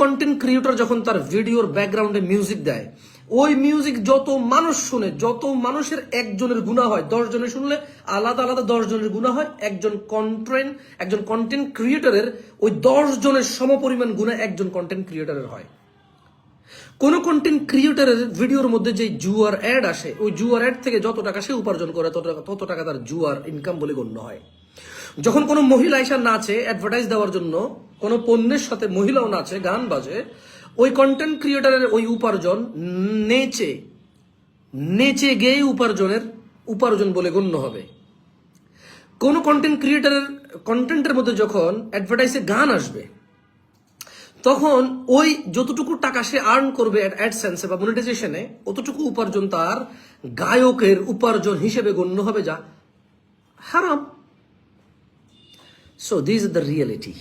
Content creator যখন তার ভিডিওর ব্যাকগ্রাউন্ডে মিউজিক দেয়, ওই মিউজিক যত মানুষ শুনে, যত মানুষের একজনের গুনাহ হয়, 10 জনে শুনলে আলাদা আলাদা 10 জনের গুনাহ হয়। একজন কন্টেন্ট ক্রিয়েটরের ওই 10 জনের সমপরিমাণ গুনাহ একজন কন্টেন্ট ক্রিয়েটরের হয়। কোন কন্টেন্ট ক্রিয়েটরের ভিডিওর মধ্যে যে জুয়ার অ্যাড আসে, ওই জুয়ার অ্যাড থেকে যত টাকা সে উপার্জন করে তত টাকা তার জুয়ার ইনকাম বলে গণ্য হয়। যখন কোনো মহিলা এসে নাচে অ্যাডভার্টাইজ দেওয়ার জন্য, কোনো পণ্যের সাথে মহিলাও নাচে, গান বাজে, ওই কন্টেন্ট ক্রিয়েটরের ওই উপার্জন নেচে গিয়ে উপার্জন বলে গণ্য হবে। কোন কন্টেন্ট ক্রিয়েটরের কন্টেন্টের মধ্যে যখন অ্যাডভার্টাইজে গান আসবে, তখন ওই যতটুকু টাকা সে আর্ন করবে অ্যাডসেন্সে বা মনিটাইজেশনে, অতটুকু উপার্জন তার গায়কের উপার্জন হিসেবে গণ্য হবে, যা হারাম। So this is the reality.